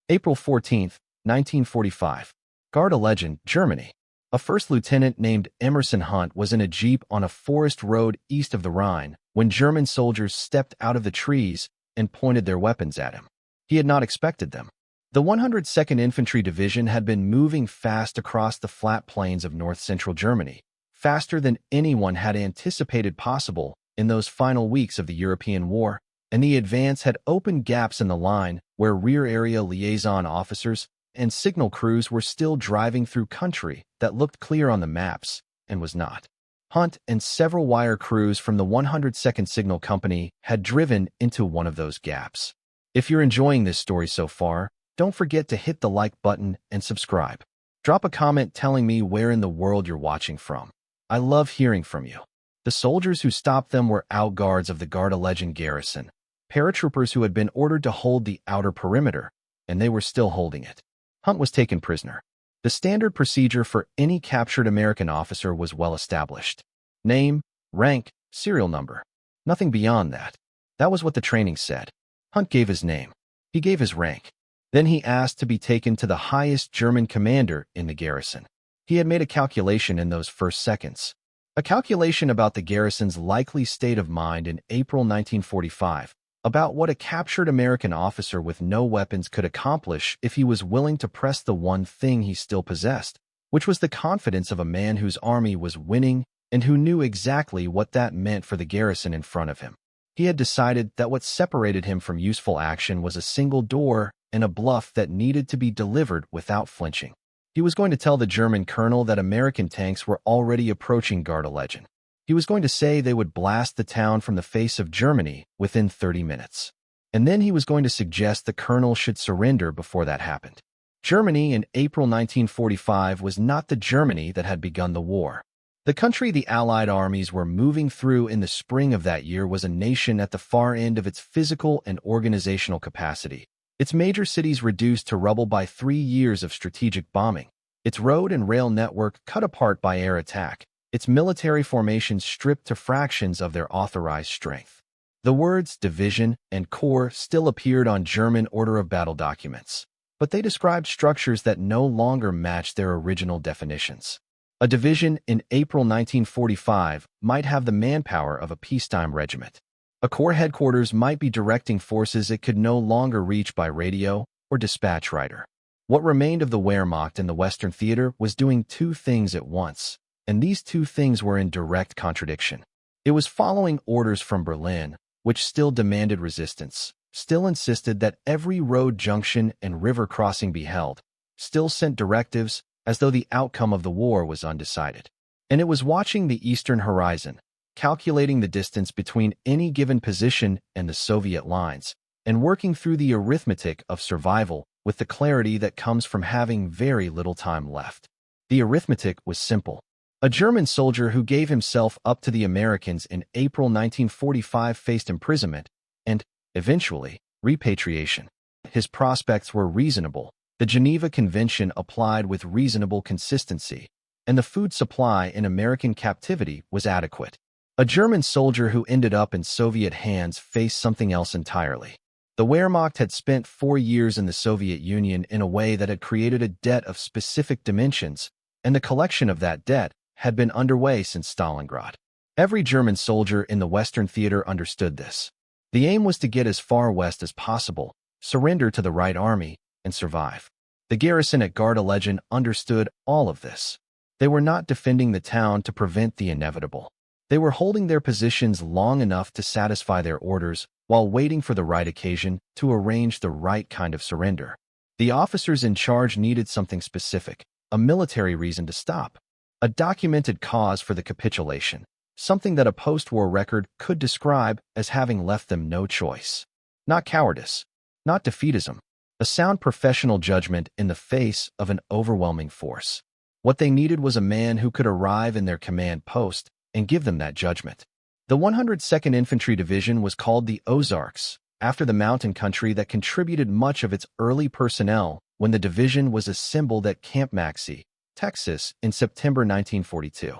April 14, 1945. Gardelegen, Germany. A first lieutenant named Emerson Hunt was in a jeep on a forest road east of the Rhine when German soldiers stepped out of the trees and pointed their weapons at him. He had not expected them. The 102nd Infantry Division had been moving fast across the flat plains of north-central Germany, faster than anyone had anticipated possible in those final weeks of the European War, and the advance had opened gaps in the line where rear-area liaison officers and signal crews were still driving through country that looked clear on the maps and was not. Hunt and several wire crews from the 102nd Signal Company had driven into one of those gaps. If you're enjoying this story so far, don't forget to hit the like button and subscribe. Drop a comment telling me where in the world you're watching from. I love hearing from you. The soldiers who stopped them were outguards of the Gardelegen garrison, paratroopers who had been ordered to hold the outer perimeter, and they were still holding it. Hunt was taken prisoner. The standard procedure for any captured American officer was well established. Name, rank, serial number. Nothing beyond that. That was what the training said. Hunt gave his name. He gave his rank. Then he asked to be taken to the highest German commander in the garrison. He had made a calculation in those first seconds. A calculation about the garrison's likely state of mind in April 1945, about what a captured American officer with no weapons could accomplish if he was willing to press the one thing he still possessed, which was the confidence of a man whose army was winning and who knew exactly what that meant for the garrison in front of him. He had decided that what separated him from useful action was a single door and a bluff that needed to be delivered without flinching. He was going to tell the German colonel that American tanks were already approaching Gardelegen. He was going to say they would blast the town from the face of Germany within 30 minutes. And then he was going to suggest the colonel should surrender before that happened. Germany in April 1945 was not the Germany that had begun the war. The country the Allied armies were moving through in the spring of that year was a nation at the far end of its physical and organizational capacity. Its major cities reduced to rubble by 3 years of strategic bombing, its road and rail network cut apart by air attack, its military formations stripped to fractions of their authorized strength. The words division and corps still appeared on German order of battle documents, but they described structures that no longer matched their original definitions. A division in April 1945 might have the manpower of a peacetime regiment. A corps headquarters might be directing forces it could no longer reach by radio or dispatch rider. What remained of the Wehrmacht in the Western Theater was doing two things at once, and these two things were in direct contradiction. It was following orders from Berlin, which still demanded resistance, still insisted that every road junction and river crossing be held, still sent directives as though the outcome of the war was undecided. And it was watching the eastern horizon, calculating the distance between any given position and the Soviet lines, and working through the arithmetic of survival with the clarity that comes from having very little time left. The arithmetic was simple. A German soldier who gave himself up to the Americans in April 1945 faced imprisonment and, eventually, repatriation. His prospects were reasonable. The Geneva Convention applied with reasonable consistency, and the food supply in American captivity was adequate. A German soldier who ended up in Soviet hands faced something else entirely. The Wehrmacht had spent 4 years in the Soviet Union in a way that had created a debt of specific dimensions, and the collection of that debt had been underway since Stalingrad. Every German soldier in the Western Theater understood this. The aim was to get as far west as possible, surrender to the Right Army, and survive. The garrison at Gardelegen understood all of this. They were not defending the town to prevent the inevitable. They were holding their positions long enough to satisfy their orders while waiting for the right occasion to arrange the right kind of surrender. The officers in charge needed something specific, a military reason to stop, a documented cause for the capitulation, something that a post-war record could describe as having left them no choice. Not cowardice, not defeatism, a sound professional judgment in the face of an overwhelming force. What they needed was a man who could arrive in their command post and give them that judgment. The 102nd Infantry Division was called the Ozarks, after the mountain country that contributed much of its early personnel when the division was assembled at Camp Maxey, Texas, in September 1942.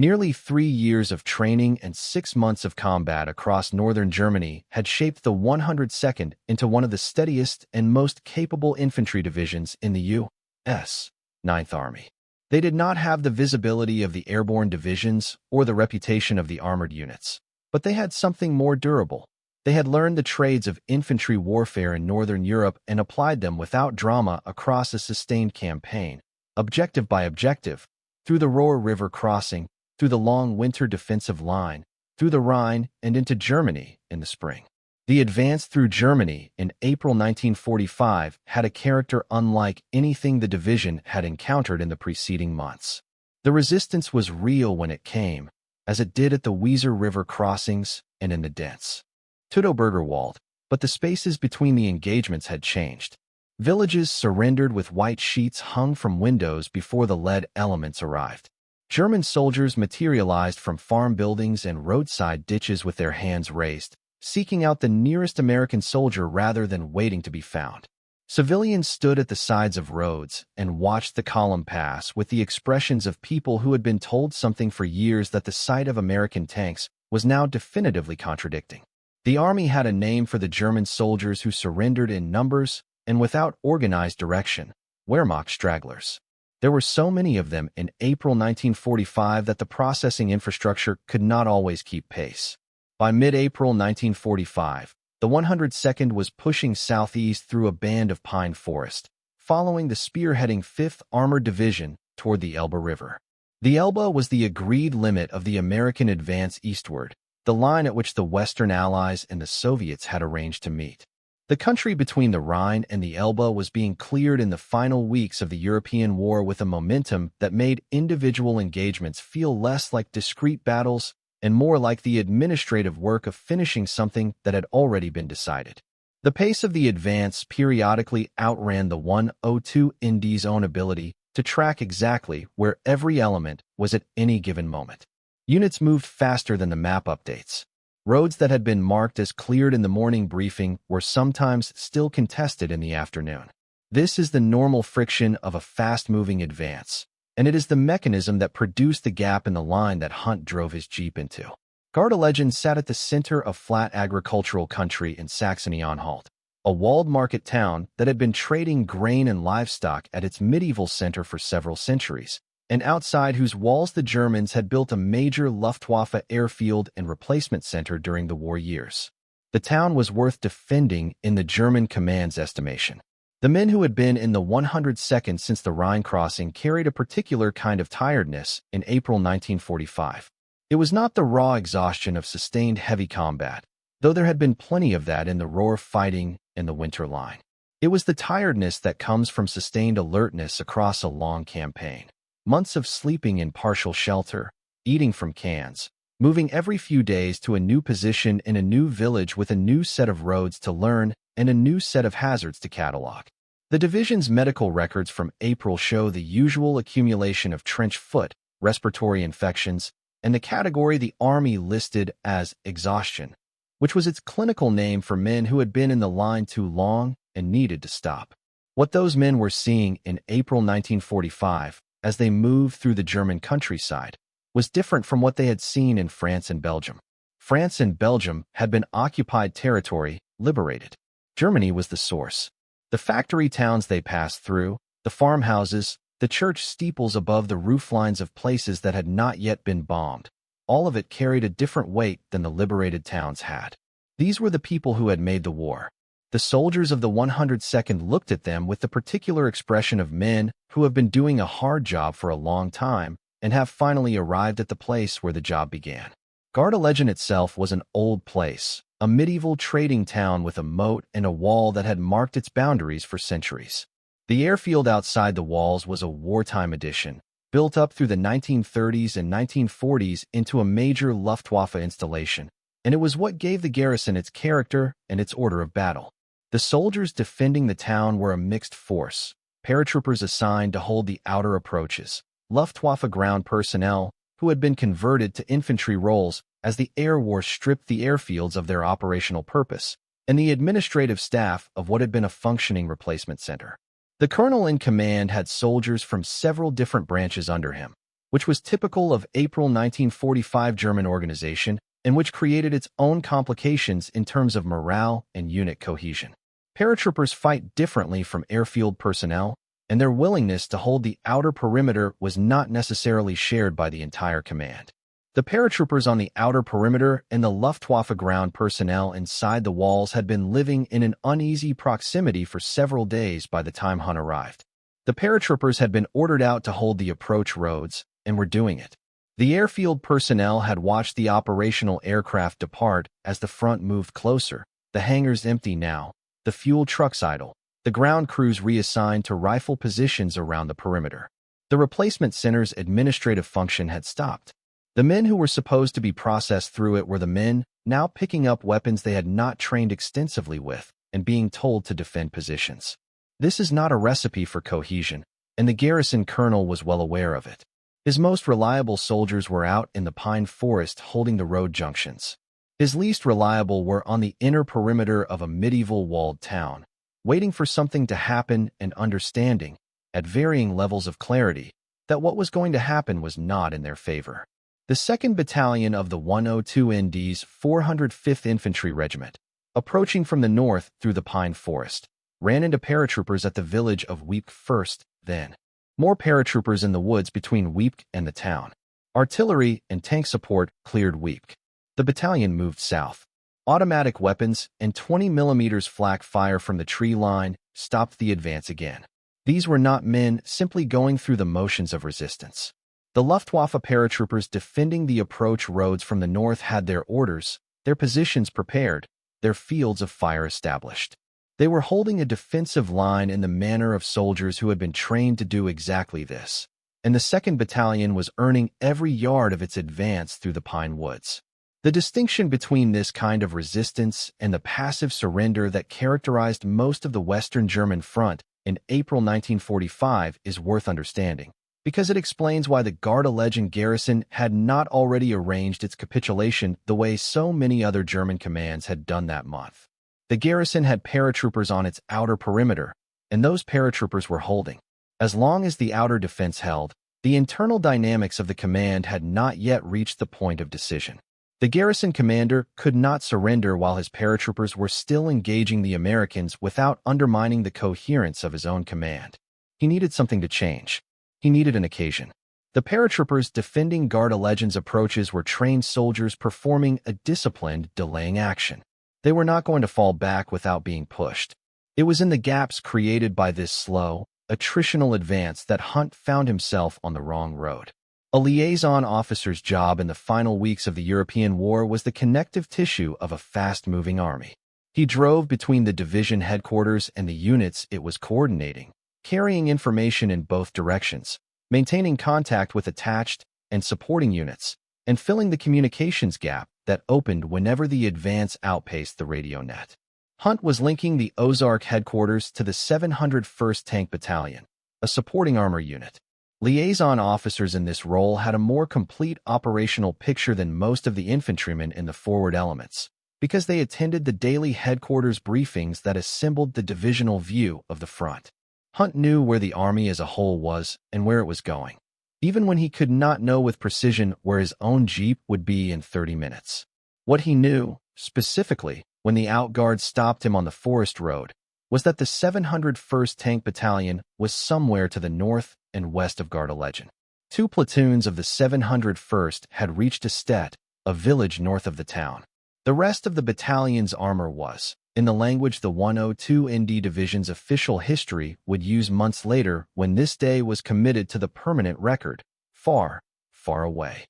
Nearly 3 years of training and 6 months of combat across northern Germany had shaped the 102nd into one of the steadiest and most capable infantry divisions in the U.S. Ninth Army. They did not have the visibility of the airborne divisions or the reputation of the armored units, but they had something more durable. They had learned the trades of infantry warfare in northern Europe and applied them without drama across a sustained campaign, objective by objective, through the Rohr River crossing, through the long winter defensive line, through the Rhine, and into Germany in the spring. The advance through Germany in April 1945 had a character unlike anything the division had encountered in the preceding months. The resistance was real when it came, as it did at the Weser River crossings and in the dense Teutoburger Wald, but the spaces between the engagements had changed. Villages surrendered with white sheets hung from windows before the lead elements arrived. German soldiers materialized from farm buildings and roadside ditches with their hands raised, seeking out the nearest American soldier rather than waiting to be found. Civilians stood at the sides of roads and watched the column pass with the expressions of people who had been told something for years that the sight of American tanks was now definitively contradicting. The army had a name for the German soldiers who surrendered in numbers and without organized direction: Wehrmacht stragglers. There were so many of them in April 1945 that the processing infrastructure could not always keep pace. By mid-April 1945, the 102nd was pushing southeast through a band of pine forest, following the spearheading 5th Armored Division toward the Elbe River. The Elbe was the agreed limit of the American advance eastward, the line at which the Western Allies and the Soviets had arranged to meet. The country between the Rhine and the Elbe was being cleared in the final weeks of the European War with a momentum that made individual engagements feel less like discrete battles and more like the administrative work of finishing something that had already been decided. The pace of the advance periodically outran the 102 Ind's own ability to track exactly where every element was at any given moment. Units moved faster than the map updates. Roads that had been marked as cleared in the morning briefing were sometimes still contested in the afternoon. This is the normal friction of a fast-moving advance, and it is the mechanism that produced the gap in the line that Hunt drove his jeep into. Gardelegen sat at the center of flat agricultural country in Saxony-Anhalt, a walled market town that had been trading grain and livestock at its medieval center for several centuries, and outside whose walls the Germans had built a major Luftwaffe airfield and replacement center during the war years. The town was worth defending in the German command's estimation. The men who had been in the 102nd since the Rhine crossing carried a particular kind of tiredness in April 1945. It was not the raw exhaustion of sustained heavy combat, though there had been plenty of that in the Ruhr fighting in the winter line. It was the tiredness that comes from sustained alertness across a long campaign. Months of sleeping in partial shelter, eating from cans, moving every few days to a new position in a new village with a new set of roads to learn and a new set of hazards to catalog. The division's medical records from April show the usual accumulation of trench foot, respiratory infections, and the category the Army listed as exhaustion, which was its clinical name for men who had been in the line too long and needed to stop. What those men were seeing in April 1945, as they moved through the German countryside, was different from what they had seen in France and Belgium. France and Belgium had been occupied territory, liberated. Germany was the source. The factory towns they passed through, the farmhouses, the church steeples above the rooflines of places that had not yet been bombed, all of it carried a different weight than the liberated towns had. These were the people who had made the war. The soldiers of the 102nd looked at them with the particular expression of men who have been doing a hard job for a long time and have finally arrived at the place where the job began. Gardelegen itself was an old place, a medieval trading town with a moat and a wall that had marked its boundaries for centuries. The airfield outside the walls was a wartime addition, built up through the 1930s and 1940s into a major Luftwaffe installation, and it was what gave the garrison its character and its order of battle. The soldiers defending the town were a mixed force, paratroopers assigned to hold the outer approaches, Luftwaffe ground personnel who had been converted to infantry roles as the air war stripped the airfields of their operational purpose, and the administrative staff of what had been a functioning replacement center. The colonel in command had soldiers from several different branches under him. which was typical of April 1945 German organization and which created its own complications in terms of morale and unit cohesion. Paratroopers fight differently from airfield personnel, and their willingness to hold the outer perimeter was not necessarily shared by the entire command. The paratroopers on the outer perimeter and the Luftwaffe ground personnel inside the walls had been living in an uneasy proximity for several days by the time Hunt arrived. The paratroopers had been ordered out to hold the approach roads, and were doing it. The airfield personnel had watched the operational aircraft depart as the front moved closer, the hangars empty now, the fuel trucks idle, the ground crews reassigned to rifle positions around the perimeter. The replacement center's administrative function had stopped. The men who were supposed to be processed through it were the men now picking up weapons they had not trained extensively with and being told to defend positions. This is not a recipe for cohesion, and the garrison colonel was well aware of it. His most reliable soldiers were out in the pine forest holding the road junctions. His least reliable were on the inner perimeter of a medieval walled town, waiting for something to happen and understanding, at varying levels of clarity, that what was going to happen was not in their favor. The 2nd Battalion of the 102 ND's 405th Infantry Regiment, approaching from the north through the pine forest, ran into paratroopers at the village of Wiepke first, then more paratroopers in the woods between Wiepke and the town. Artillery and tank support cleared Wiepke. The battalion moved south. Automatic weapons and 20mm flak fire from the tree line stopped the advance again. These were not men simply going through the motions of resistance. The Luftwaffe paratroopers defending the approach roads from the north had their orders, their positions prepared, their fields of fire established. They were holding a defensive line in the manner of soldiers who had been trained to do exactly this, and the 2nd Battalion was earning every yard of its advance through the pine woods. The distinction between this kind of resistance and the passive surrender that characterized most of the Western German front in April 1945 is worth understanding, because it explains why the Gardelegen garrison had not already arranged its capitulation the way so many other German commands had done that month. The garrison had paratroopers on its outer perimeter, and those paratroopers were holding. As long as the outer defense held, the internal dynamics of the command had not yet reached the point of decision. The garrison commander could not surrender while his paratroopers were still engaging the Americans without undermining the coherence of his own command. He needed something to change. He needed an occasion. The paratroopers defending Gardelegen's approaches were trained soldiers performing a disciplined, delaying action. They were not going to fall back without being pushed. It was in the gaps created by this slow, attritional advance that Hunt found himself on the wrong road. A liaison officer's job in the final weeks of the European War was the connective tissue of a fast-moving army. He drove between the division headquarters and the units it was coordinating, carrying information in both directions, maintaining contact with attached and supporting units, and filling the communications gap that opened whenever the advance outpaced the radio net. Hunt was linking the Ozarks headquarters to the 701st Tank Battalion, a supporting armor unit. Liaison officers in this role had a more complete operational picture than most of the infantrymen in the forward elements, because they attended the daily headquarters briefings that assembled the divisional view of the front. Hunt knew where the army as a whole was and where it was going, even when he could not know with precision where his own jeep would be in 30 minutes. What he knew, specifically, when the outguard stopped him on the forest road, was that the 701st Tank Battalion was somewhere to the north and west of Gardelegen. 2 platoons of the 701st had reached Estet, a village north of the town. The rest of the battalion's armor was, in the language the 102 ND Division's official history would use months later when this day was committed to the permanent record, far, far away.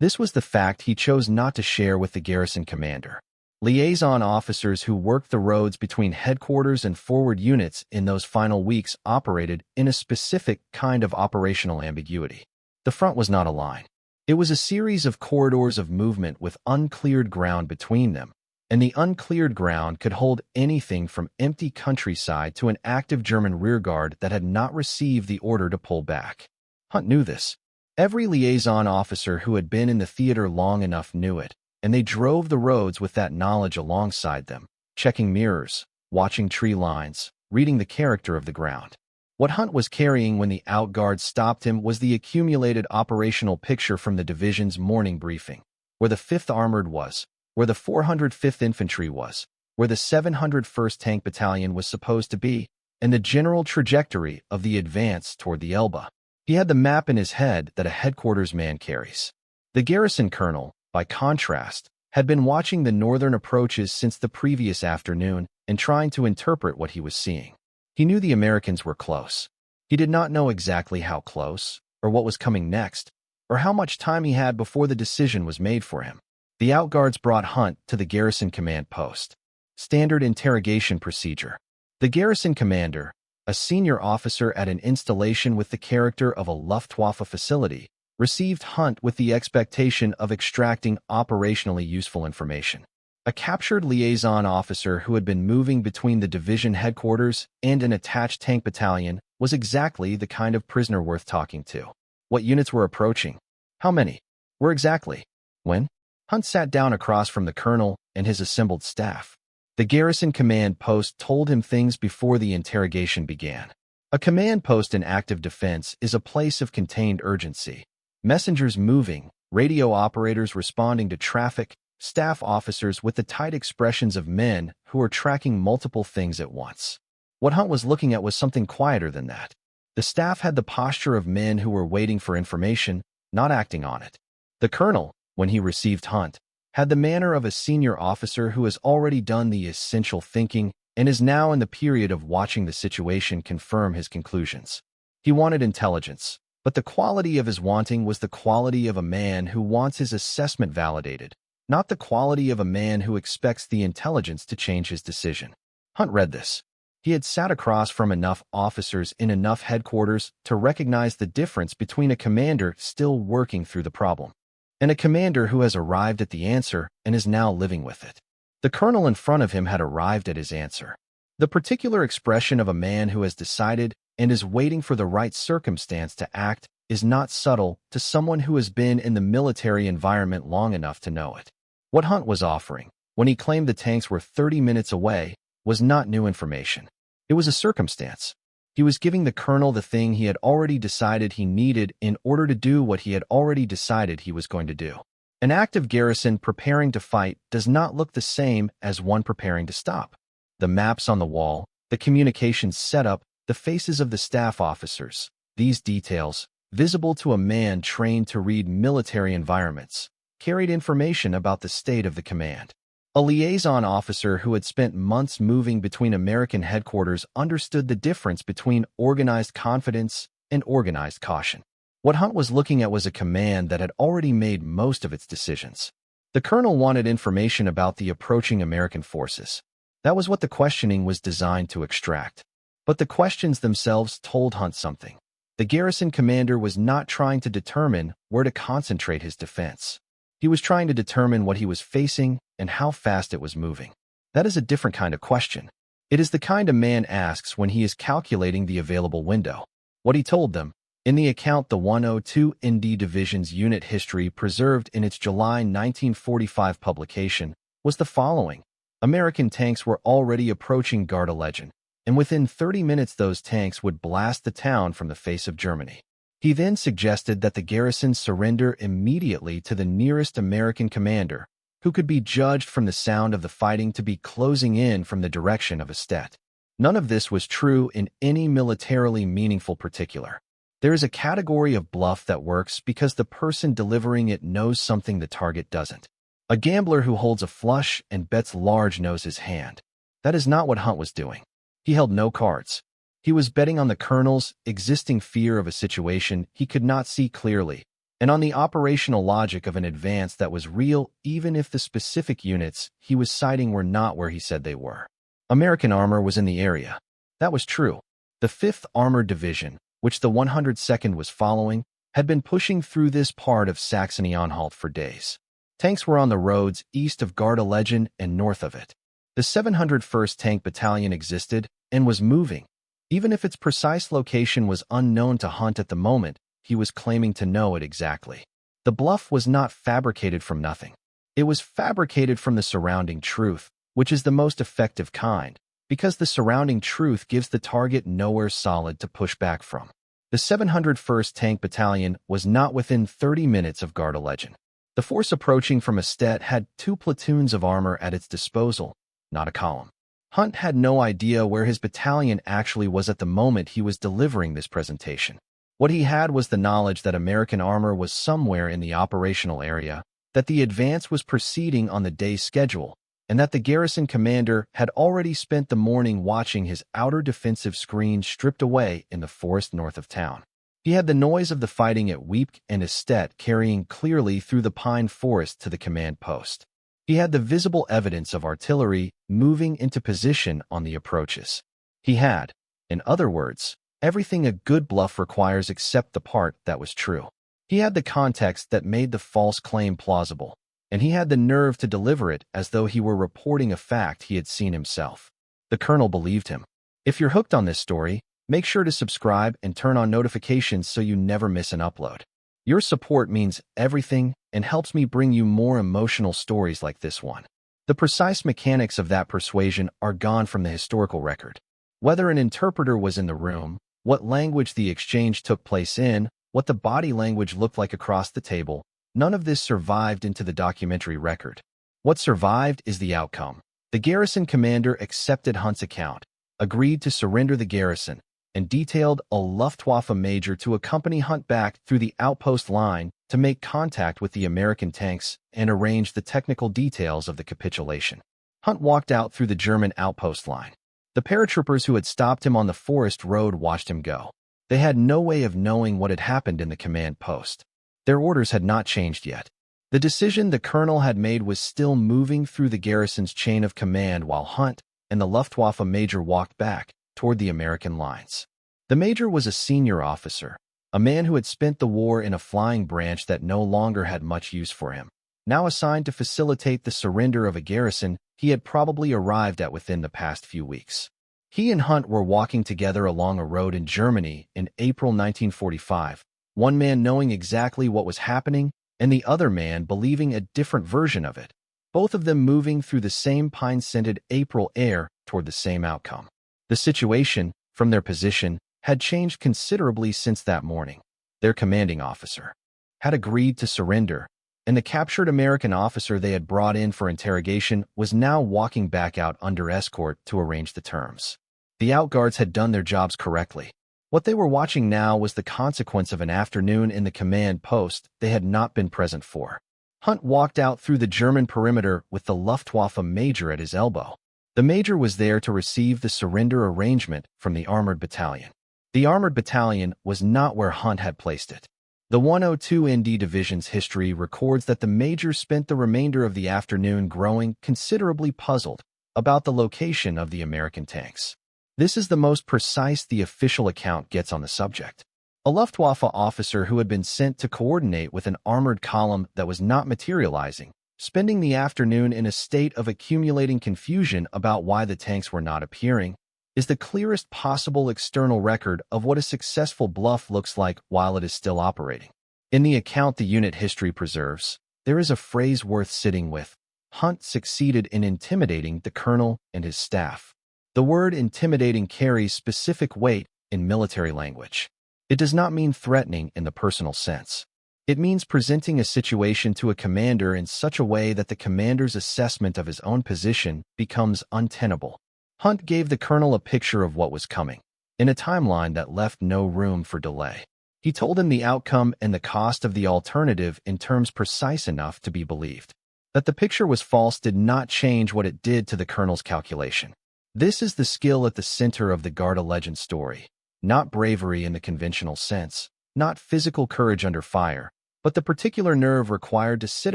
This was the fact he chose not to share with the garrison commander. Liaison officers who worked the roads between headquarters and forward units in those final weeks operated in a specific kind of operational ambiguity. The front was not a line. It was a series of corridors of movement with uncleared ground between them, and the uncleared ground could hold anything from empty countryside to an active German rearguard that had not received the order to pull back. Hunt knew this. Every liaison officer who had been in the theater long enough knew it, and they drove the roads with that knowledge alongside them, checking mirrors, watching tree lines, reading the character of the ground. What Hunt was carrying when the outguard stopped him was the accumulated operational picture from the division's morning briefing, where the 5th Armored was, where the 405th Infantry was, where the 701st Tank Battalion was supposed to be, and the general trajectory of the advance toward the Elbe. He had the map in his head that a headquarters man carries. The garrison colonel, by contrast, had been watching the northern approaches since the previous afternoon and trying to interpret what he was seeing. He knew the Americans were close. He did not know exactly how close, or what was coming next, or how much time he had before the decision was made for him. The outguards brought Hunt to the garrison command post. Standard interrogation procedure. The garrison commander, a senior officer at an installation with the character of a Luftwaffe facility, received Hunt with the expectation of extracting operationally useful information. A captured liaison officer who had been moving between the division headquarters and an attached tank battalion was exactly the kind of prisoner worth talking to. What units were approaching? How many? Where exactly? When? Hunt sat down across from the colonel and his assembled staff. The garrison command post told him things before the interrogation began. A command post in active defense is a place of contained urgency. Messengers moving, radio operators responding to traffic, staff officers with the tight expressions of men who are tracking multiple things at once. What Hunt was looking at was something quieter than that. The staff had the posture of men who were waiting for information, not acting on it. The colonel, when he received Hunt, had the manner of a senior officer who has already done the essential thinking and is now in the period of watching the situation confirm his conclusions. He wanted intelligence, but the quality of his wanting was the quality of a man who wants his assessment validated, not the quality of a man who expects the intelligence to change his decision. Hunt read this. He had sat across from enough officers in enough headquarters to recognize the difference between a commander still working through the problem and a commander who has arrived at the answer and is now living with it. The colonel in front of him had arrived at his answer. The particular expression of a man who has decided and is waiting for the right circumstance to act is not subtle to someone who has been in the military environment long enough to know it. What Hunt was offering, when he claimed the tanks were 30 minutes away, was not new information. It was a circumstance. He was giving the colonel the thing he had already decided he needed in order to do what he had already decided he was going to do. An active garrison preparing to fight does not look the same as one preparing to stop. The maps on the wall, the communications setup, the faces of the staff officers, these details, visible to a man trained to read military environments, carried information about the state of the command. A liaison officer who had spent months moving between American headquarters understood the difference between organized confidence and organized caution. What Hunt was looking at was a command that had already made most of its decisions. The colonel wanted information about the approaching American forces. That was what the questioning was designed to extract. But the questions themselves told Hunt something. The garrison commander was not trying to determine where to concentrate his defense. He was trying to determine what he was facing and how fast it was moving. That is a different kind of question. It is the kind a man asks when he is calculating the available window. What he told them, in the account the 102 ND Division's unit history preserved in its July 1945 publication, was the following. American tanks were already approaching Gardelegen, and within 30 minutes those tanks would blast the town from the face of Germany. He then suggested that the garrison surrender immediately to the nearest American commander, who could be judged from the sound of the fighting to be closing in from the direction of Estet. None of this was true in any militarily meaningful particular. There is a category of bluff that works because the person delivering it knows something the target doesn't. A gambler who holds a flush and bets large knows his hand. That is not what Hunt was doing. He held no cards. He was betting on the colonel's existing fear of a situation he could not see clearly, and on the operational logic of an advance that was real even if the specific units he was citing were not where he said they were. American armor was in the area. That was true. The 5th Armored Division, which the 102nd was following, had been pushing through this part of Saxony-Anhalt for days. Tanks were on the roads east of Gardelegen and north of it. The 701st Tank Battalion existed and was moving. Even if its precise location was unknown to Hunt at the moment, he was claiming to know it exactly. The bluff was not fabricated from nothing. It was fabricated from the surrounding truth, which is the most effective kind, because the surrounding truth gives the target nowhere solid to push back from. The 701st Tank Battalion was not within 30 minutes of Gardelegen. The force approaching from Estet had 2 platoons of armor at its disposal, not a column. Hunt had no idea where his battalion actually was at the moment he was delivering this presentation. What he had was the knowledge that American armor was somewhere in the operational area, that the advance was proceeding on the day's schedule, and that the garrison commander had already spent the morning watching his outer defensive screen stripped away in the forest north of town. He had the noise of the fighting at Wiepke and Estet carrying clearly through the pine forest to the command post. He had the visible evidence of artillery moving into position on the approaches. He had, in other words, everything a good bluff requires except the part that was true. He had the context that made the false claim plausible, and he had the nerve to deliver it as though he were reporting a fact he had seen himself. The colonel believed him. If you're hooked on this story, make sure to subscribe and turn on notifications so you never miss an upload. Your support means everything and helps me bring you more emotional stories like this one. The precise mechanics of that persuasion are gone from the historical record. Whether an interpreter was in the room, what language the exchange took place in, what the body language looked like across the table, none of this survived into the documentary record. What survived is the outcome. The garrison commander accepted Hunt's account, agreed to surrender the garrison, and detailed a Luftwaffe major to accompany Hunt back through the outpost line to make contact with the American tanks and arrange the technical details of the capitulation. Hunt walked out through the German outpost line. The paratroopers who had stopped him on the forest road watched him go. They had no way of knowing what had happened in the command post. Their orders had not changed yet. The decision the colonel had made was still moving through the garrison's chain of command while Hunt and the Luftwaffe major walked back toward the American lines. The major was a senior officer, a man who had spent the war in a flying branch that no longer had much use for him. Now assigned to facilitate the surrender of a garrison he had probably arrived at within the past few weeks. He and Hunt were walking together along a road in Germany in April 1945, one man knowing exactly what was happening and the other man believing a different version of it, both of them moving through the same pine-scented April air toward the same outcome. The situation, from their position, had changed considerably since that morning. Their commanding officer had agreed to surrender, and the captured American officer they had brought in for interrogation was now walking back out under escort to arrange the terms. The outguards had done their jobs correctly. What they were watching now was the consequence of an afternoon in the command post they had not been present for. Hunt walked out through the German perimeter with the Luftwaffe major at his elbow. The major was there to receive the surrender arrangement from the armored battalion. The armored battalion was not where Hunt had placed it. The 102 ND Division's history records that the major spent the remainder of the afternoon growing considerably puzzled about the location of the American tanks. This is the most precise the official account gets on the subject. A Luftwaffe officer who had been sent to coordinate with an armored column that was not materializing, spending the afternoon in a state of accumulating confusion about why the tanks were not appearing, is the clearest possible external record of what a successful bluff looks like while it is still operating. In the account the unit history preserves, there is a phrase worth sitting with. Hunt succeeded in intimidating the colonel and his staff. The word intimidating carries specific weight in military language. It does not mean threatening in the personal sense. It means presenting a situation to a commander in such a way that the commander's assessment of his own position becomes untenable. Hunt gave the colonel a picture of what was coming, in a timeline that left no room for delay. He told him the outcome and the cost of the alternative in terms precise enough to be believed. That the picture was false did not change what it did to the colonel's calculation. This is the skill at the center of the Gardelegen story. Not bravery in the conventional sense, not physical courage under fire, but the particular nerve required to sit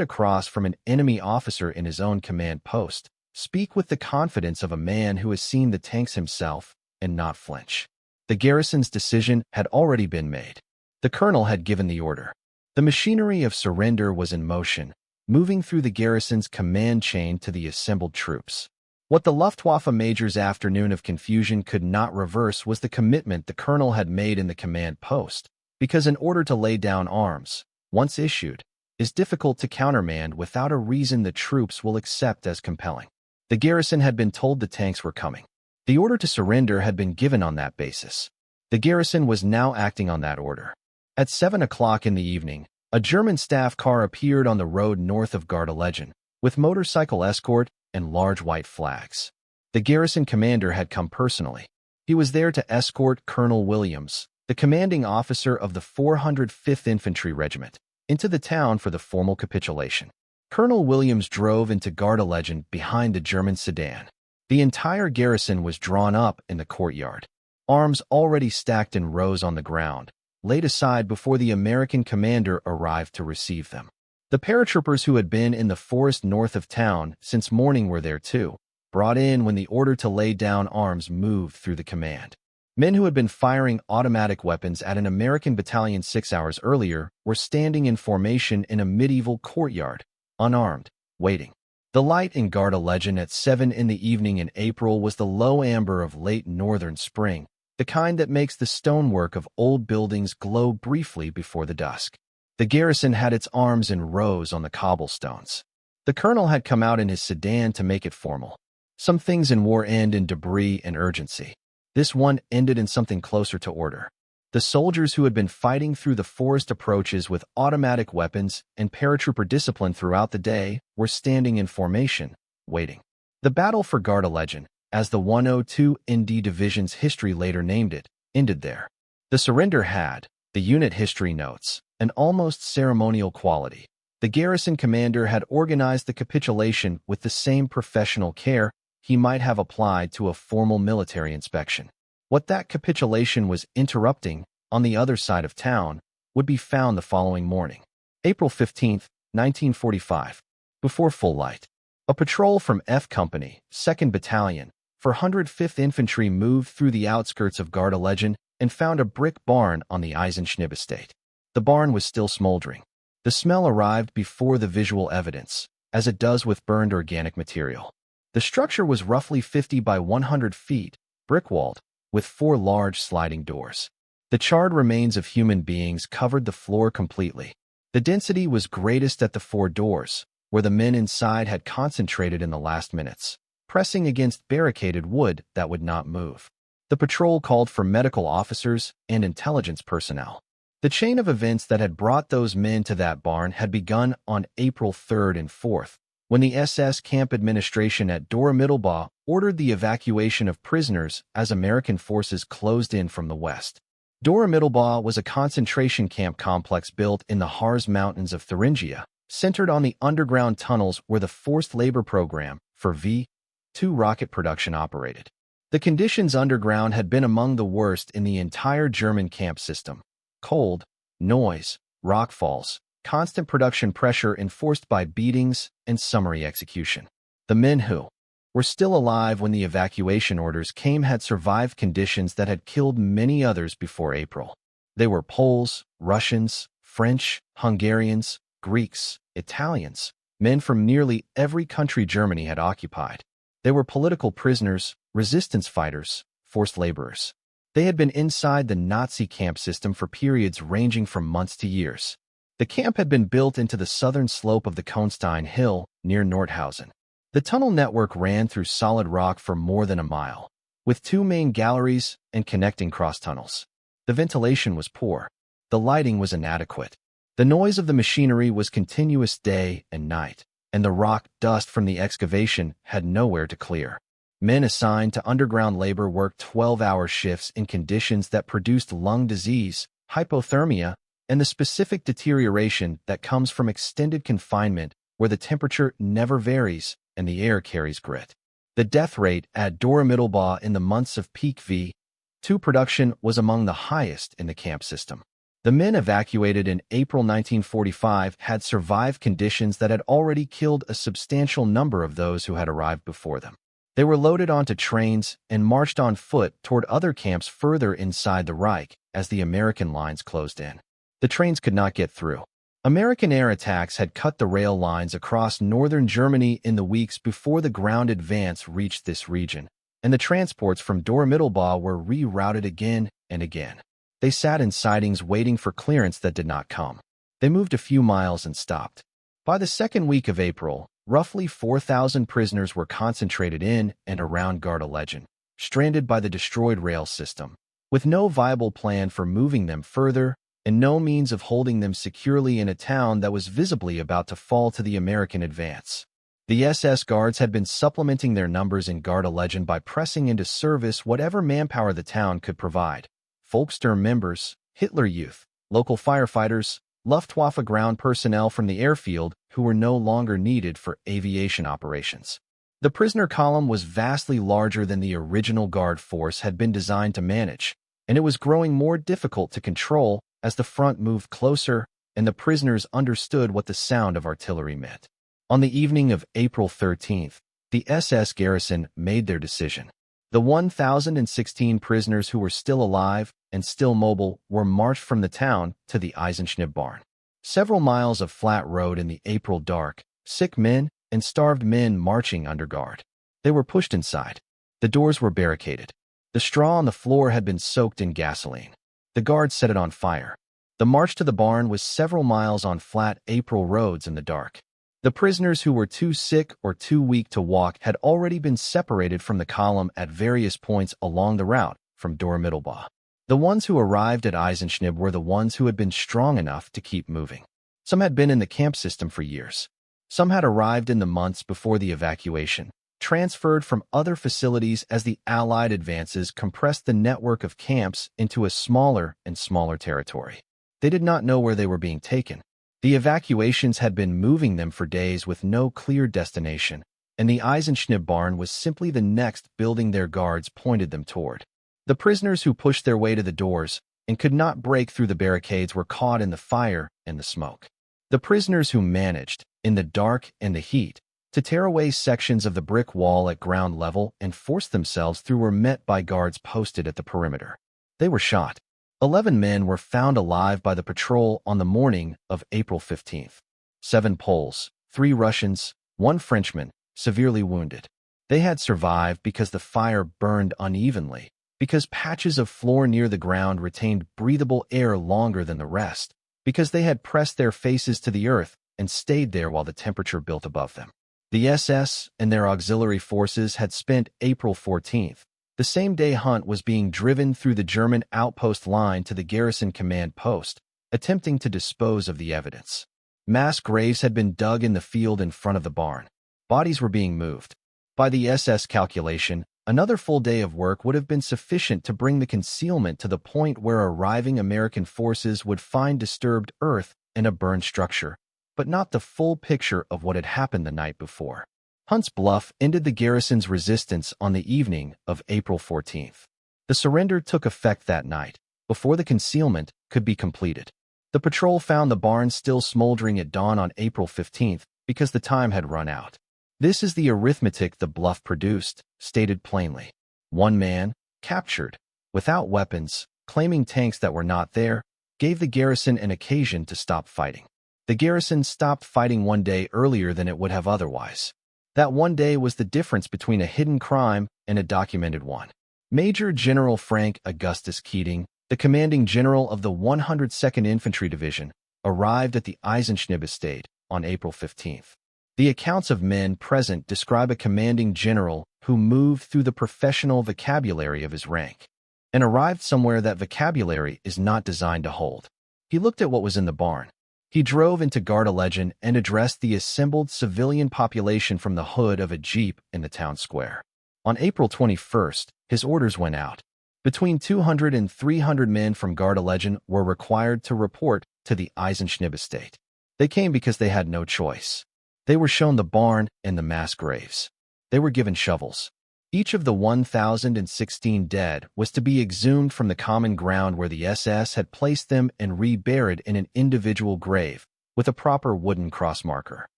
across from an enemy officer in his own command post, speak with the confidence of a man who has seen the tanks himself, and not flinch. The garrison's decision had already been made. The colonel had given the order. The machinery of surrender was in motion, moving through the garrison's command chain to the assembled troops. What the Luftwaffe major's afternoon of confusion could not reverse was the commitment the colonel had made in the command post, because an order to lay down arms, once issued, is difficult to countermand without a reason the troops will accept as compelling. The garrison had been told the tanks were coming. The order to surrender had been given on that basis. The garrison was now acting on that order. At 7 o'clock in the evening, a German staff car appeared on the road north of Gardelegen, with motorcycle escort and large white flags. The garrison commander had come personally. He was there to escort Colonel Williams, the commanding officer of the 405th Infantry Regiment, into the town for the formal capitulation. Colonel Williams drove into Gardelegen behind the German sedan. The entire garrison was drawn up in the courtyard, arms already stacked in rows on the ground, laid aside before the American commander arrived to receive them. The paratroopers who had been in the forest north of town since morning were there too, brought in when the order to lay down arms moved through the command. Men who had been firing automatic weapons at an American battalion 6 hours earlier were standing in formation in a medieval courtyard, unarmed, waiting. The light in Gardelegen at 7 in the evening in April was the low amber of late northern spring, the kind that makes the stonework of old buildings glow briefly before the dusk. The garrison had its arms in rows on the cobblestones. The colonel had come out in his sedan to make it formal. Some things in war end in debris and urgency. This one ended in something closer to order. The soldiers who had been fighting through the forest approaches with automatic weapons and paratrooper discipline throughout the day were standing in formation, waiting. The battle for Gardelegen, as the 102 ND Division's history later named it, ended there. The surrender had, the unit history notes, an almost ceremonial quality. The garrison commander had organized the capitulation with the same professional care he might have applied to a formal military inspection. What that capitulation was interrupting, on the other side of town, would be found the following morning, April 15, 1945, before full light. A patrol from F Company, 2nd Battalion, 405th Infantry moved through the outskirts of Gardelegen and found a brick barn on the Isenschnibbe estate. The barn was still smoldering. The smell arrived before the visual evidence, as it does with burned organic material. The structure was roughly 50 by 100 feet, brick-walled, with 4 large sliding doors. The charred remains of human beings covered the floor completely. The density was greatest at the 4 doors, where the men inside had concentrated in the last minutes, pressing against barricaded wood that would not move. The patrol called for medical officers and intelligence personnel. The chain of events that had brought those men to that barn had begun on April 3rd and 4th, when the SS camp administration at Dormittelbau ordered the evacuation of prisoners as American forces closed in from the west. Dormittelbau was a concentration camp complex built in the Harz Mountains of Thuringia, centered on the underground tunnels where the forced labor program for V-2 rocket production operated. The conditions underground had been among the worst in the entire German camp system. Cold, noise, rockfalls, constant production pressure enforced by beatings and summary execution. The men who were still alive when the evacuation orders came had survived conditions that had killed many others before April. They were Poles, Russians, French, Hungarians, Greeks, Italians, men from nearly every country Germany had occupied. They were political prisoners, resistance fighters, forced laborers. They had been inside the Nazi camp system for periods ranging from months to years. The camp had been built into the southern slope of the Kohnstein Hill near Nordhausen. The tunnel network ran through solid rock for more than a mile, with 2 main galleries and connecting cross-tunnels. The ventilation was poor. The lighting was inadequate. The noise of the machinery was continuous day and night, and the rock dust from the excavation had nowhere to clear. Men assigned to underground labor worked 12-hour shifts in conditions that produced lung disease, hypothermia, and the specific deterioration that comes from extended confinement where the temperature never varies and the air carries grit. The death rate at Dormittelbau in the months of peak V-2 production was among the highest in the camp system. The men evacuated in April 1945 had survived conditions that had already killed a substantial number of those who had arrived before them. They were loaded onto trains and marched on foot toward other camps further inside the Reich as the American lines closed in. The trains could not get through. American air attacks had cut the rail lines across northern Germany in the weeks before the ground advance reached this region, and the transports from Dormittelbau were rerouted again and again. They sat in sidings waiting for clearance that did not come. They moved a few miles and stopped. By the second week of April, roughly 4,000 prisoners were concentrated in and around Gardelegen, stranded by the destroyed rail system, with no viable plan for moving them further and no means of holding them securely in a town that was visibly about to fall to the American advance. The SS Guards had been supplementing their numbers in Gardelegen by pressing into service whatever manpower the town could provide: Volkssturm members, Hitler Youth, local firefighters, Luftwaffe ground personnel from the airfield who were no longer needed for aviation operations. The prisoner column was vastly larger than the original Guard force had been designed to manage, and it was growing more difficult to control as the front moved closer and the prisoners understood what the sound of artillery meant. On the evening of April 13th, the SS Garrison made their decision. The 1,016 prisoners who were still alive and still mobile were marched from the town to the Isenschnibbe barn. Several miles of flat road in the April dark, sick men and starved men marching under guard. They were pushed inside. The doors were barricaded. The straw on the floor had been soaked in gasoline. The guards set it on fire. The march to the barn was several miles on flat April roads in the dark. The prisoners who were too sick or too weak to walk had already been separated from the column at various points along the route from Dormittelbau. The ones who arrived at Isenschnibbe were the ones who had been strong enough to keep moving. Some had been in the camp system for years. Some had arrived in the months before the evacuation, transferred from other facilities as the Allied advances compressed the network of camps into a smaller and smaller territory. They did not know where they were being taken. The evacuations had been moving them for days with no clear destination, and the Isenschnibbe barn was simply the next building their guards pointed them toward. The prisoners who pushed their way to the doors and could not break through the barricades were caught in the fire and the smoke. The prisoners who managed, in the dark and the heat, to tear away sections of the brick wall at ground level and force themselves through were met by guards posted at the perimeter. They were shot. 11 men were found alive by the patrol on the morning of April 15th. 7 Poles, 3 Russians, 1 Frenchman, severely wounded. They had survived because the fire burned unevenly, because patches of floor near the ground retained breathable air longer than the rest, because they had pressed their faces to the earth and stayed there while the temperature built above them. The SS and their auxiliary forces had spent April 14th, the same day Hunt was being driven through the German outpost line to the Garrison command post, attempting to dispose of the evidence. Mass graves had been dug in the field in front of the barn. Bodies were being moved. By the SS calculation, another full day of work would have been sufficient to bring the concealment to the point where arriving American forces would find disturbed earth and a burned structure, but not the full picture of what had happened the night before. Hunt's Bluff ended the garrison's resistance on the evening of April 14th. The surrender took effect that night, before the concealment could be completed. The patrol found the barn still smoldering at dawn on April 15th because the time had run out. This is the arithmetic the Bluff produced, stated plainly. 1 man, captured, without weapons, claiming tanks that were not there, gave the garrison an occasion to stop fighting. The garrison stopped fighting 1 day earlier than it would have otherwise. That 1 day was the difference between a hidden crime and a documented one. Major General Frank Augustus Keating, the commanding general of the 102nd Infantry Division, arrived at the Isenschnibbe estate on April 15th. The accounts of men present describe a commanding general who moved through the professional vocabulary of his rank and arrived somewhere that vocabulary is not designed to hold. He looked at what was in the barn. He drove into Gardelegen and addressed the assembled civilian population from the hood of a jeep in the town square. On April 21st, his orders went out. Between 200 and 300 men from Gardelegen were required to report to the Isenschnibbe estate. They came because they had no choice. They were shown the barn and the mass graves. They were given shovels. Each of the 1,016 dead was to be exhumed from the common ground where the SS had placed them and reburied in an individual grave with a proper wooden cross marker.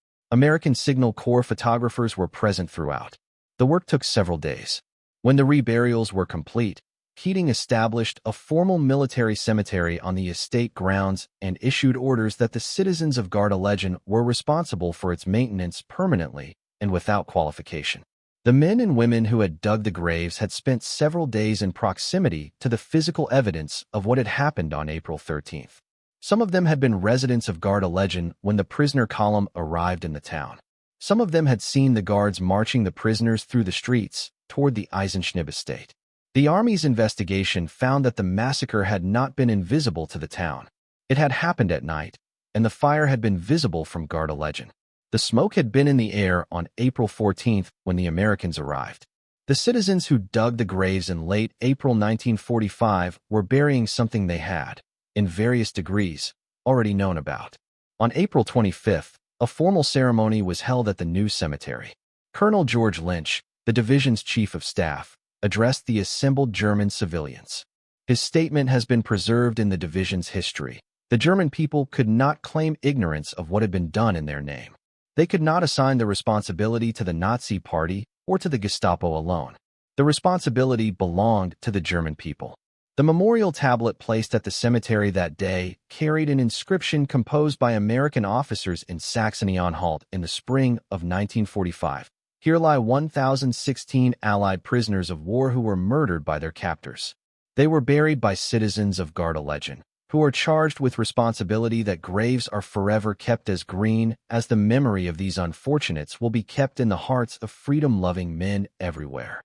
American Signal Corps photographers were present throughout. The work took several days. When the reburials were complete, Keating established a formal military cemetery on the estate grounds and issued orders that the citizens of Gardelegen were responsible for its maintenance permanently and without qualification. The men and women who had dug the graves had spent several days in proximity to the physical evidence of what had happened on April 13th. Some of them had been residents of Gardelegen when the prisoner column arrived in the town. Some of them had seen the guards marching the prisoners through the streets toward the Isenschnibbe estate. The Army's investigation found that the massacre had not been invisible to the town. It had happened at night, and the fire had been visible from Gardelegen. The smoke had been in the air on April 14th when the Americans arrived. The citizens who dug the graves in late April 1945 were burying something they had, in various degrees, already known about. On April 25th, a formal ceremony was held at the new cemetery. Colonel George Lynch, the division's chief of staff, addressed the assembled German civilians. His statement has been preserved in the division's history. The German people could not claim ignorance of what had been done in their name. They could not assign the responsibility to the Nazi Party or to the Gestapo alone. The responsibility belonged to the German people. The memorial tablet placed at the cemetery that day carried an inscription composed by American officers in Saxony-Anhalt in the spring of 1945. Here lie 1,016 Allied prisoners of war who were murdered by their captors. They were buried by citizens of Gardelegen, who are charged with responsibility that graves are forever kept as green as the memory of these unfortunates will be kept in the hearts of freedom-loving men everywhere.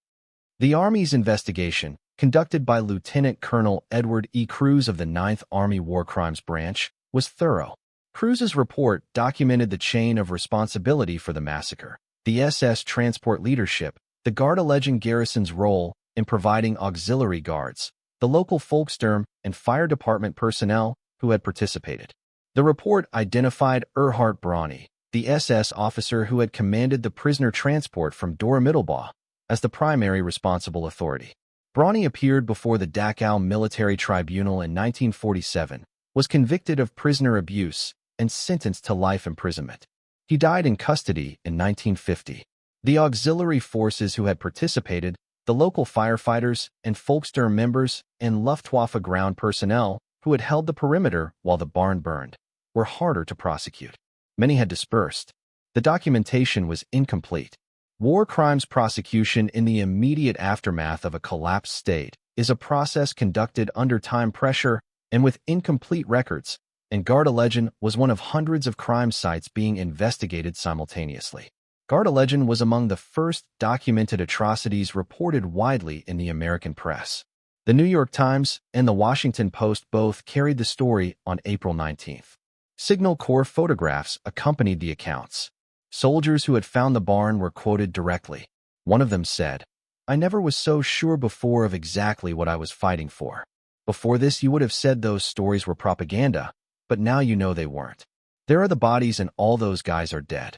The Army's investigation, conducted by Lieutenant Colonel Edward E. Cruz of the 9th Army War Crimes Branch, was thorough. Cruz's report documented the chain of responsibility for the massacre, the SS transport leadership, the Gardelegen garrison's role in providing auxiliary guards, the local Volkssturm and fire department personnel who had participated. The report identified Erhard Brauny, the SS officer who had commanded the prisoner transport from Dora-Mittelbau, as the primary responsible authority. Brauny appeared before the Dachau Military Tribunal in 1947, was convicted of prisoner abuse, and sentenced to life imprisonment. He died in custody in 1950. The auxiliary forces who had participated, the local firefighters and Volkssturm members and Luftwaffe ground personnel who had held the perimeter while the barn burned, were harder to prosecute. Many had dispersed. The documentation was incomplete. War crimes prosecution in the immediate aftermath of a collapsed state is a process conducted under time pressure and with incomplete records, and Gardelegen was one of hundreds of crime sites being investigated simultaneously. Gardelegen was among the first documented atrocities reported widely in the American press. The New York Times and the Washington Post both carried the story on April 19th. Signal Corps photographs accompanied the accounts. Soldiers who had found the barn were quoted directly. One of them said, "I never was so sure before of exactly what I was fighting for. Before this you would have said those stories were propaganda, but now you know they weren't. There are the bodies and all those guys are dead."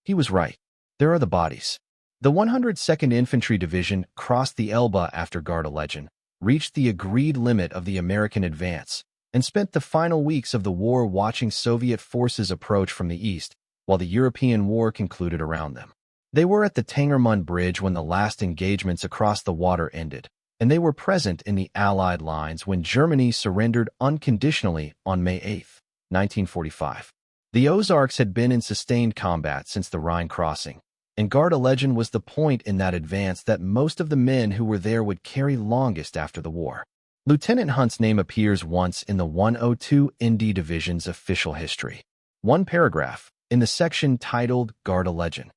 He was right. There are the bodies. The 102nd Infantry Division crossed the Elbe after Gardelegen, reached the agreed limit of the American advance, and spent the final weeks of the war watching Soviet forces approach from the east, while the European war concluded around them. They were at the Tangermund Bridge when the last engagements across the water ended, and they were present in the Allied lines when Germany surrendered unconditionally on May 8, 1945. The Ozarks had been in sustained combat since the Rhine crossing, and Gardelegen was the point in that advance that most of the men who were there would carry longest after the war. Lieutenant Hunt's name appears once in the 102 ND Division's official history. One paragraph, in the section titled Gardelegen.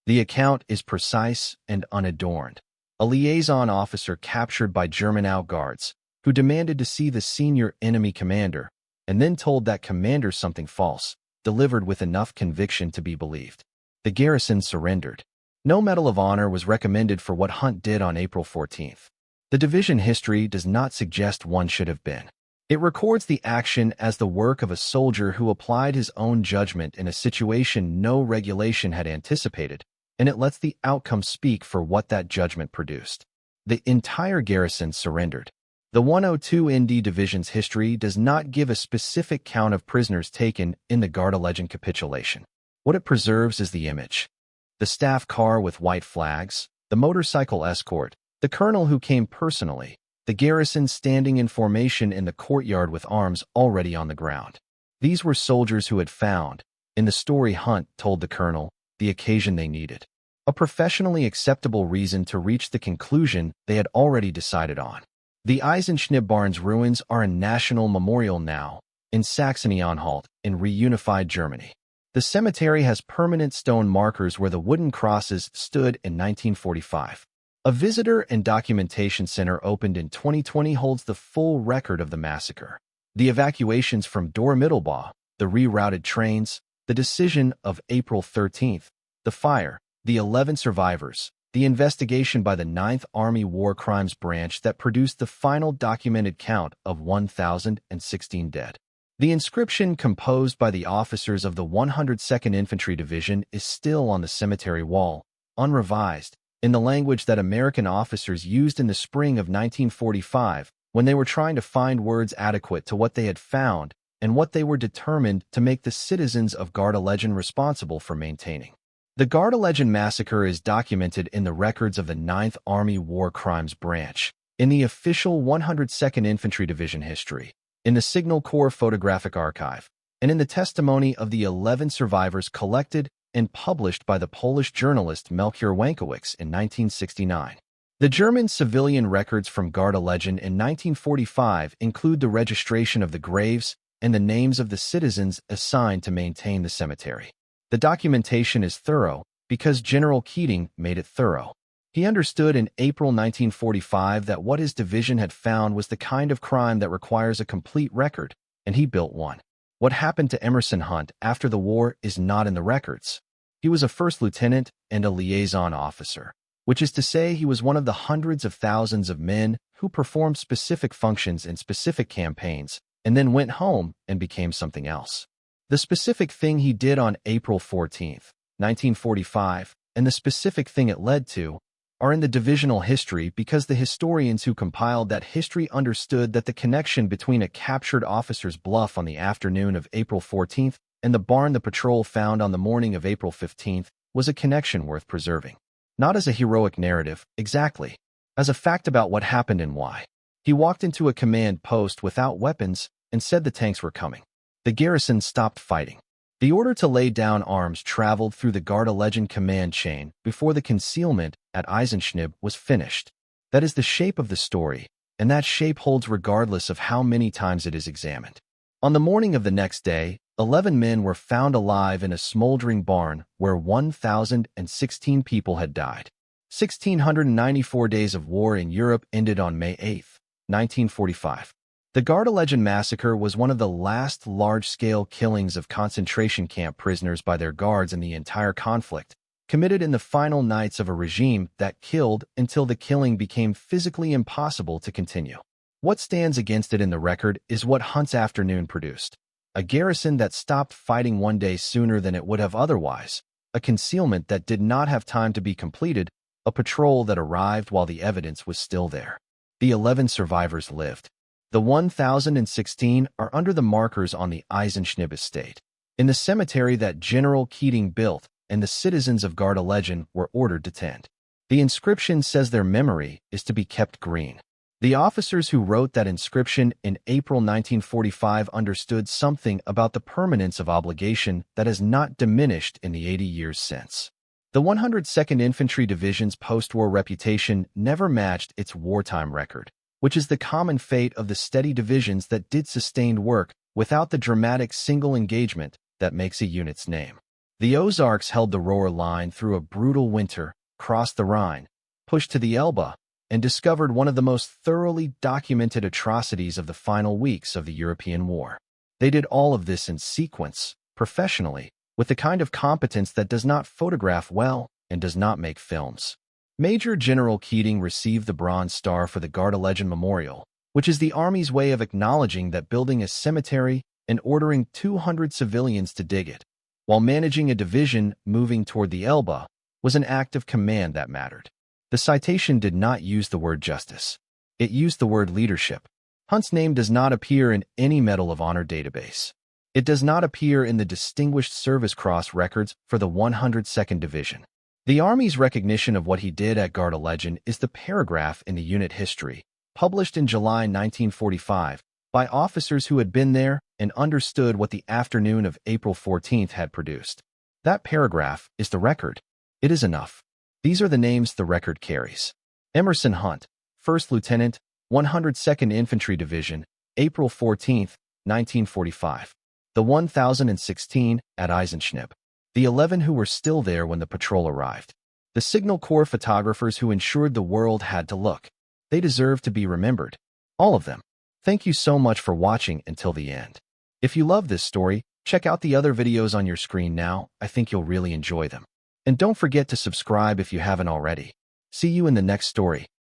The account is precise and unadorned. A liaison officer captured by German outguards, who demanded to see the senior enemy commander, and then told that commander something false, delivered with enough conviction to be believed. The garrison surrendered. No Medal of Honor was recommended for what Hunt did on April 14th. The division history does not suggest one should have been. It records the action as the work of a soldier who applied his own judgment in a situation no regulation had anticipated, and it lets the outcome speak for what that judgment produced. The entire garrison surrendered. The 102 ND Division's history does not give a specific count of prisoners taken in the Gardelegen capitulation. What it preserves is the image. The staff car with white flags, the motorcycle escort, the colonel who came personally, the garrison standing in formation in the courtyard with arms already on the ground. These were soldiers who had found, in the story Hunt told the colonel, the occasion they needed. A professionally acceptable reason to reach the conclusion they had already decided on. The Isenschnibbe barn's ruins are a national memorial now, in Saxony-Anhalt, in reunified Germany. The cemetery has permanent stone markers where the wooden crosses stood in 1945. A visitor and documentation center opened in 2020 holds the full record of the massacre. The evacuations from Dor-Mittelbau, the rerouted trains, the decision of April 13th, the fire, the 11 survivors, the investigation by the 9th Army War Crimes Branch that produced the final documented count of 1,016 dead. The inscription composed by the officers of the 102nd Infantry Division is still on the cemetery wall, unrevised, in the language that American officers used in the spring of 1945 when they were trying to find words adequate to what they had found and what they were determined to make the citizens of Gardelegen responsible for maintaining. The Gardelegen massacre is documented in the records of the 9th Army War Crimes Branch, in the official 102nd Infantry Division history, in the Signal Corps Photographic Archive, and in the testimony of the 11 survivors collected and published by the Polish journalist Melchior Wańkowicz in 1969. The German civilian records from Gardelegen in 1945 include the registration of the graves and the names of the citizens assigned to maintain the cemetery. The documentation is thorough because General Keating made it thorough. He understood in April 1945 that what his division had found was the kind of crime that requires a complete record, and he built one. What happened to Emerson Hunt after the war is not in the records. He was a first lieutenant and a liaison officer, which is to say he was one of the hundreds of thousands of men who performed specific functions in specific campaigns and then went home and became something else. The specific thing he did on April 14th, 1945, and the specific thing it led to are in the divisional history because the historians who compiled that history understood that the connection between a captured officer's bluff on the afternoon of April 14th and the barn the patrol found on the morning of April 15th was a connection worth preserving. Not as a heroic narrative, exactly, as a fact about what happened and why. He walked into a command post without weapons and said the tanks were coming. The garrison stopped fighting. The order to lay down arms traveled through the Gardelegen command chain before the concealment at Isenschnibbe was finished. That is the shape of the story, and that shape holds regardless of how many times it is examined. On the morning of the next day, 11 men were found alive in a smoldering barn where 1,016 people had died. 1,694 days of war in Europe ended on May 8, 1945. The Gardelegen massacre was one of the last large-scale killings of concentration camp prisoners by their guards in the entire conflict, committed in the final nights of a regime that killed until the killing became physically impossible to continue. What stands against it in the record is what Hunt's afternoon produced. A garrison that stopped fighting one day sooner than it would have otherwise, a concealment that did not have time to be completed, a patrol that arrived while the evidence was still there. The 11 survivors lived. The 1,016 are under the markers on the Isenschnibbe estate, in the cemetery that General Keating built and the citizens of Gardelegen were ordered to tend. The inscription says their memory is to be kept green. The officers who wrote that inscription in April 1945 understood something about the permanence of obligation that has not diminished in the 80 years since. The 102nd Infantry Division's post-war reputation never matched its wartime record, which is the common fate of the steady divisions that did sustained work without the dramatic single engagement that makes a unit's name. The Ozarks held the Ruhr line through a brutal winter, crossed the Rhine, pushed to the Elbe, and discovered one of the most thoroughly documented atrocities of the final weeks of the European War. They did all of this in sequence, professionally, with the kind of competence that does not photograph well and does not make films. Major General Keating received the Bronze Star for the Gardelegen Memorial, which is the Army's way of acknowledging that building a cemetery and ordering 200 civilians to dig it, while managing a division moving toward the Elbe, was an act of command that mattered. The citation did not use the word justice. It used the word leadership. Hunt's name does not appear in any Medal of Honor database. It does not appear in the Distinguished Service Cross records for the 102nd Division. The Army's recognition of what he did at Gardelegen is the paragraph in the unit history, published in July 1945, by officers who had been there and understood what the afternoon of April 14th had produced. That paragraph is the record. It is enough. These are the names the record carries. Emerson Hunt, 1st Lieutenant, 102nd Infantry Division, April 14th, 1945. The 1,016 at Isenschnibbe. The 11 who were still there when the patrol arrived. The Signal Corps photographers who ensured the world had to look. They deserve to be remembered. All of them. Thank you so much for watching until the end. If you love this story, check out the other videos on your screen now. I think you'll really enjoy them. And don't forget to subscribe if you haven't already. See you in the next story.